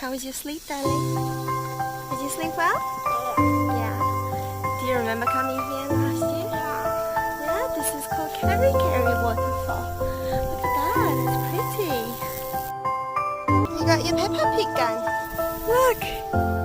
How was your sleep, darling? Did you sleep well? Yeah. Do you remember coming here last year? Yeah, this is called KareKare Waterfall. Look at that, it's pretty. You got your Peppa Pig gun. Look!